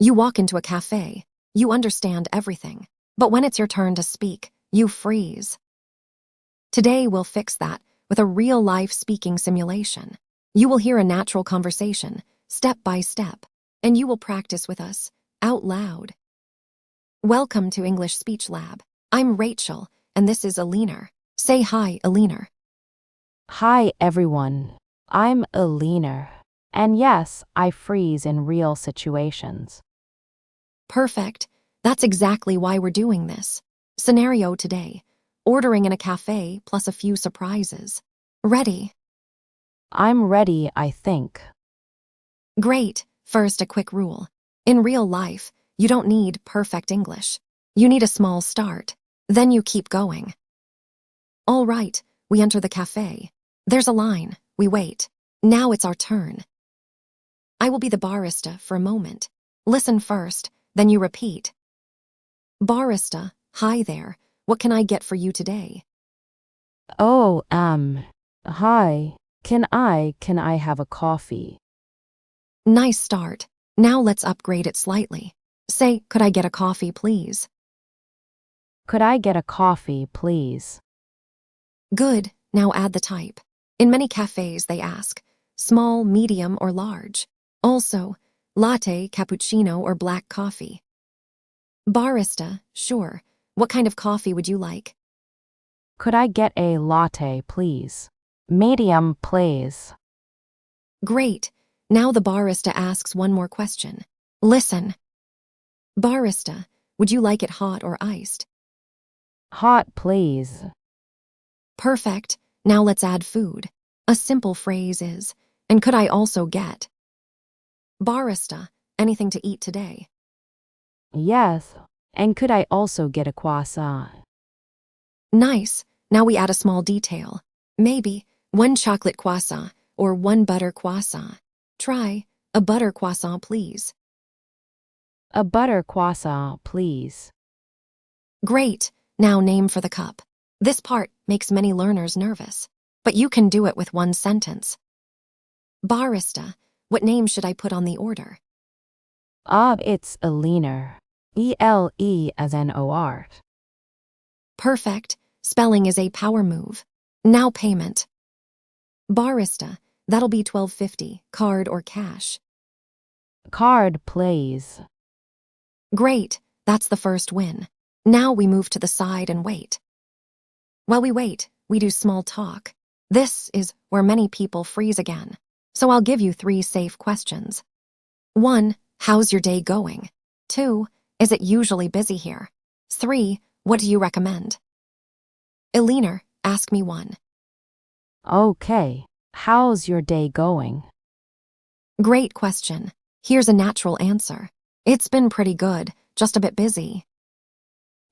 You walk into a cafe. You understand everything. But when it's your turn to speak, you freeze. Today we'll fix that with a real-life speaking simulation. You will hear a natural conversation, step by step, and you will practice with us, out loud. Welcome to English Speech Lab. I'm Rachel, and this is Eleanor. Say hi, Eleanor. Hi, everyone. I'm Eleanor. And yes, I freeze in real situations. Perfect. That's exactly why we're doing this. Scenario today. Ordering in a cafe plus a few surprises. Ready? I'm ready, I think. Great. First, a quick rule. In real life, you don't need perfect English. You need a small start. Then you keep going. All right, we enter the cafe. There's a line. We wait. Now it's our turn. I will be the barista for a moment. Listen first, then you repeat. Barista, hi there. What can I get for you today? Oh, hi. Can I have a coffee? Nice start. Now let's upgrade it slightly. Say, could I get a coffee, please? Could I get a coffee, please? Good. Now add the type. In many cafes, they ask small, medium, or large. Also, latte, cappuccino, or black coffee. Barista, sure. What kind of coffee would you like? Could I get a latte, please? Medium, please. Great. Now the barista asks one more question. Listen. Barista, would you like it hot or iced? Hot, please. Perfect. Now let's add food. A simple phrase is, and could I also get? Barista, anything to eat today? Yes. And could I also get a croissant? Nice. Now we add a small detail. Maybe one chocolate croissant or one butter croissant. Try a butter croissant, please. A butter croissant, please. Great. Now name for the cup. This part makes many learners nervous, but you can do it with one sentence. Barista, what name should I put on the order? It's Eleanor. E-L-E as in O-R. Perfect. Spelling is a power move. Now payment. Barista, that'll be $12.50, card or cash. Card, please. Great. That's the first win. Now we move to the side and wait. While we wait, we do small talk. This is where many people freeze again. So I'll give you 3 safe questions. 1. How's your day going? 2. Is it usually busy here? 3. What do you recommend? Eleanor, ask me one. Okay. How's your day going? Great question. Here's a natural answer. It's been pretty good, just a bit busy.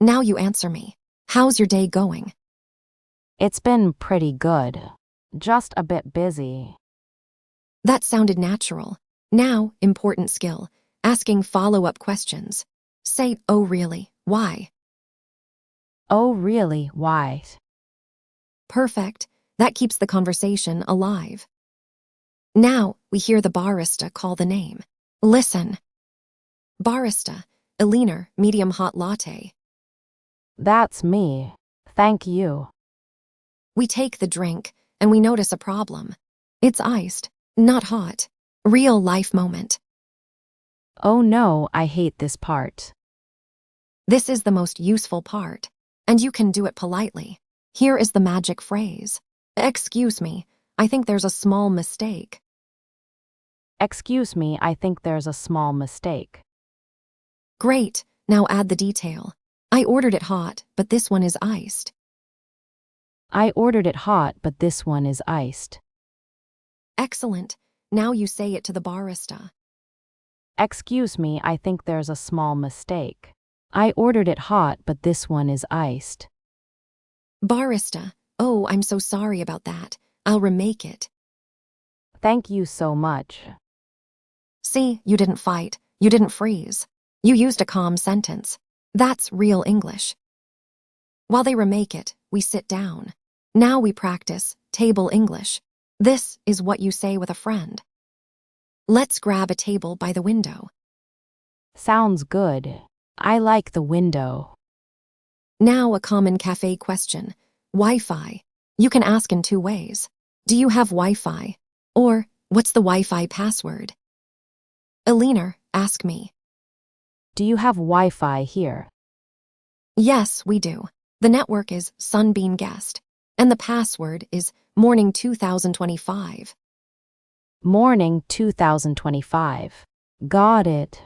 Now you answer me. How's your day going? It's been pretty good. Just a bit busy. That sounded natural. Now, important skill, asking follow-up questions. Say, oh really, why? Oh, really? Why? Perfect. That keeps the conversation alive. Now, we hear the barista call the name. Listen. Barista, Eleanor, medium hot latte. That's me. Thank you. We take the drink, and we notice a problem. It's iced, not hot. Real life moment. Oh no, I hate this part. This is the most useful part, and you can do it politely. Here is the magic phrase. Excuse me, I think there's a small mistake. Excuse me, I think there's a small mistake. Great, now add the detail. I ordered it hot, but this one is iced. I ordered it hot, but this one is iced. Excellent. Now you say it to the barista. Excuse me, I think there's a small mistake. I ordered it hot, but this one is iced. Barista, oh, I'm so sorry about that. I'll remake it. Thank you so much. See, you didn't fight. You didn't freeze. You used a calm sentence. That's real English. While they remake it, we sit down. Now we practice table English. This is what you say with a friend. Let's grab a table by the window. Sounds good. I like the window. Now a common cafe question. Wi-Fi. You can ask in two ways. Do you have Wi-Fi? Or, what's the Wi-Fi password? Eleanor, ask me. Do you have Wi-Fi here? Yes, we do. The network is Sunbeam Guest. And the password is Morning 2025. Morning 2025. Got it.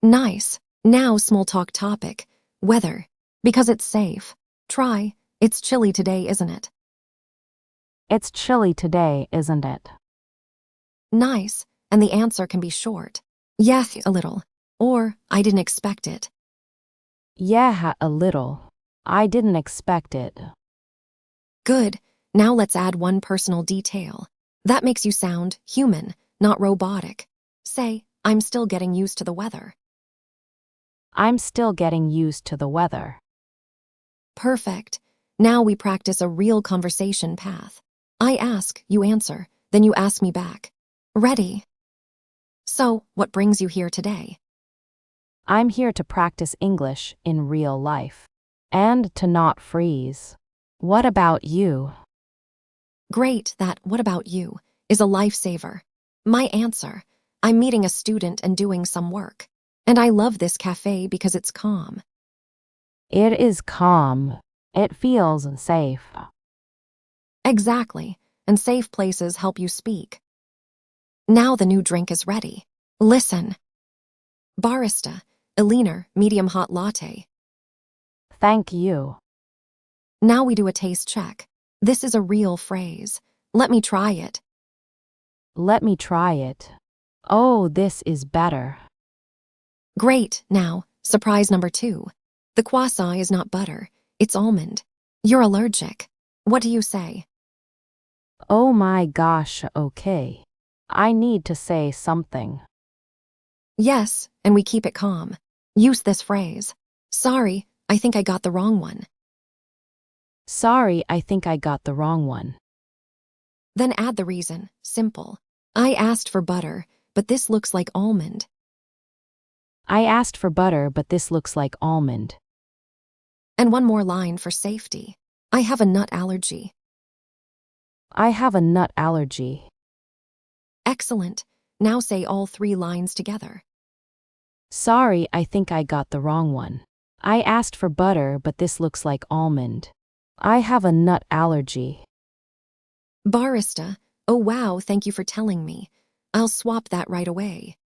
Nice. Now small talk topic. Weather. Because it's safe. Try. It's chilly today, isn't it? It's chilly today, isn't it? Nice. And the answer can be short. Yes, a little. Or, I didn't expect it. Yeah, a little. I didn't expect it. Good. Now let's add one personal detail. That makes you sound human, not robotic. Say, I'm still getting used to the weather. I'm still getting used to the weather. Perfect. Now we practice a real conversation path. I ask, you answer, then you ask me back. Ready? So, what brings you here today? I'm here to practice English in real life. And to not freeze. What about you? Great, that what about you is a lifesaver. My answer, I'm meeting a student and doing some work. And I love this cafe because it's calm. It is calm. It feels safe. Exactly, and safe places help you speak. Now the new drink is ready. Listen. Barista, Eleanor, medium hot latte. Thank you. Now we do a taste check. This is a real phrase. Let me try it. Let me try it. Oh, this is better. Great, now, surprise number 2. The croissant is not butter, it's almond. You're allergic. What do you say? Oh my gosh, okay. I need to say something. Yes, and we keep it calm. Use this phrase. Sorry, I think I got the wrong one. Sorry, I think I got the wrong one. Then add the reason. Simple. I asked for butter, but this looks like almond. I asked for butter, but this looks like almond. And one more line for safety. I have a nut allergy. I have a nut allergy. Excellent. Now say all 3 lines together. Sorry, I think I got the wrong one. I asked for butter, but this looks like almond. I have a nut allergy. Barista, oh wow, thank you for telling me. I'll swap that right away.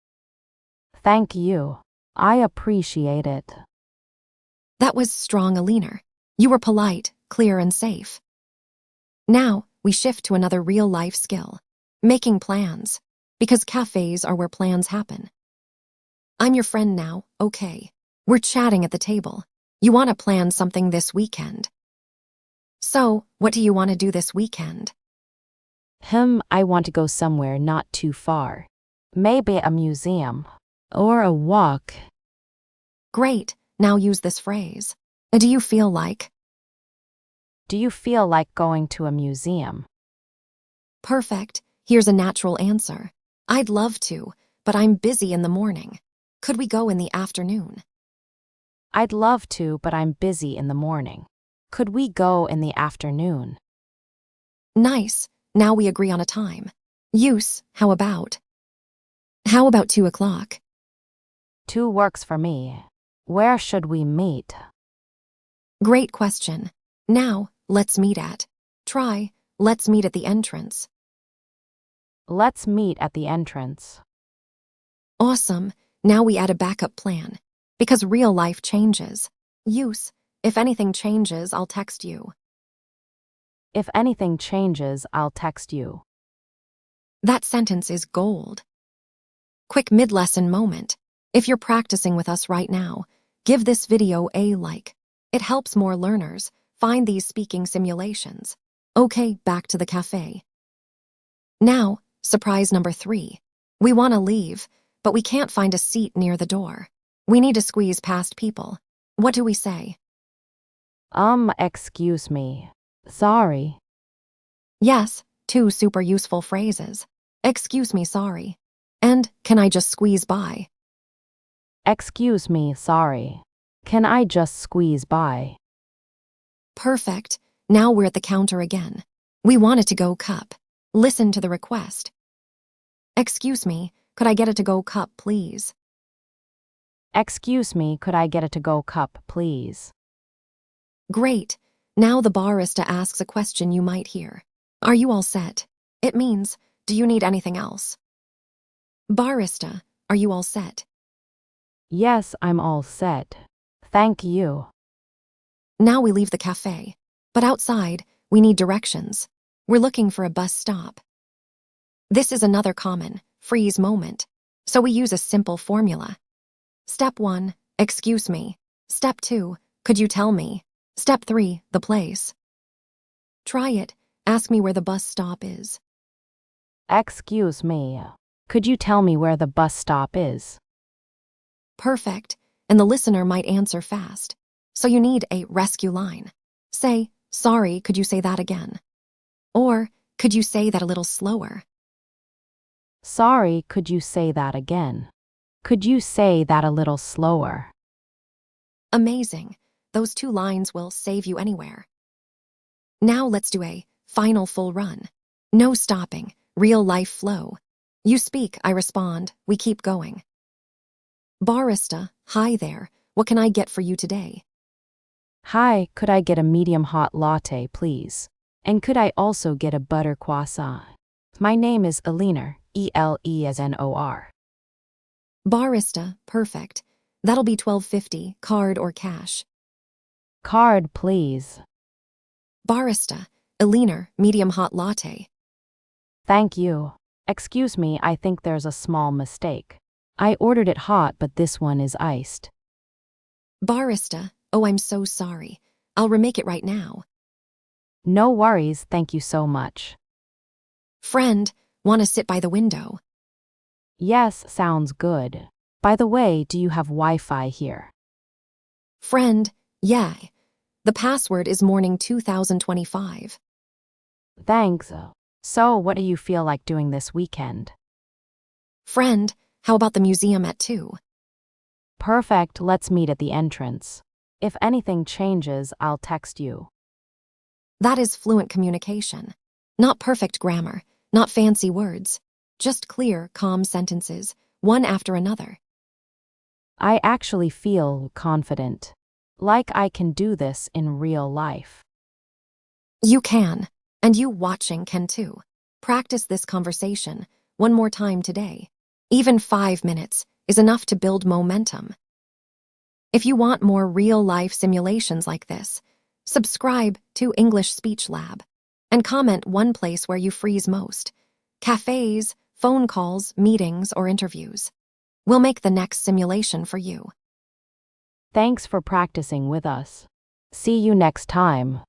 Thank you. I appreciate it. That was strong, Eleanor. You were polite, clear, and safe. Now, we shift to another real-life skill. Making plans. Because cafes are where plans happen. I'm your friend now, okay. We're chatting at the table. You want to plan something this weekend. So, what do you want to do this weekend? I want to go somewhere not too far. Maybe a museum. Or a walk. Great, now use this phrase. Do you feel like? Do you feel like going to a museum? Perfect, here's a natural answer. I'd love to, but I'm busy in the morning. Could we go in the afternoon? I'd love to, but I'm busy in the morning. Could we go in the afternoon? Nice, now we agree on a time. Use, how about? How about 2 o'clock? 2 works for me. Where should we meet? Great question. Now, let's meet at. Try, let's meet at the entrance. Let's meet at the entrance. Awesome, now we add a backup plan. Because real life changes. Use, if anything changes, I'll text you. If anything changes, I'll text you. That sentence is gold. Quick mid-lesson moment. If you're practicing with us right now, give this video a like. It helps more learners find these speaking simulations. Okay, back to the cafe. Now, surprise number 3. We want to leave, but we can't find a seat near the door. We need to squeeze past people. What do we say? Excuse me. Sorry. Yes, 2 super useful phrases. Excuse me, sorry. And, can I just squeeze by? Excuse me, sorry. Can I just squeeze by? Perfect. Now we're at the counter again. We want a to-go cup. Listen to the request. Excuse me, could I get a to-go cup, please? Excuse me, could I get a to-go cup, please? Great. Now the barista asks a question you might hear. Are you all set? It means, do you need anything else? Barista, are you all set? Yes, I'm all set. Thank you. Now we leave the cafe. But outside, we need directions. We're looking for a bus stop. This is another common, freeze moment. So we use a simple formula. Step 1, excuse me. Step 2, could you tell me? Step 3, the place. Try it. Ask me where the bus stop is. Excuse me. Could you tell me where the bus stop is? Perfect. And the listener might answer fast. So you need a rescue line. Say, sorry, could you say that again? Or, could you say that a little slower? Sorry, could you say that again? Could you say that a little slower? Amazing. Those 2 lines will save you anywhere. Now let's do a final full run. No stopping, real life flow. You speak, I respond, we keep going. Barista, hi there, what can I get for you today? Hi, could I get a medium hot latte, please? And could I also get a butter croissant? My name is Eleanor, Eleanor. Barista, perfect. That'll be $12.50, card or cash. Card, please. Barista, Eleanor, medium hot latte. Thank you. Excuse me, I think there's a small mistake. I ordered it hot, but this one is iced. Barista, oh, I'm so sorry. I'll remake it right now. No worries, thank you so much. Friend, want to sit by the window? Yes, sounds good. By the way, do you have Wi-Fi here? Friend, yeah. The password is morning 2025. Thanks. So, what do you feel like doing this weekend? Friend, how about the museum at 2? Perfect, let's meet at the entrance. If anything changes, I'll text you. That is fluent communication. Not perfect grammar, not fancy words. Just clear, calm sentences, one after another. I actually feel confident. Like I can do this in real life. You can, and you watching can too. Practice this conversation one more time today. Even 5 minutes is enough to build momentum. If you want more real-life simulations like this, subscribe to English Speech Lab and comment one place where you freeze most. Cafes, phone calls, meetings, or interviews. We'll make the next simulation for you. Thanks for practicing with us. See you next time.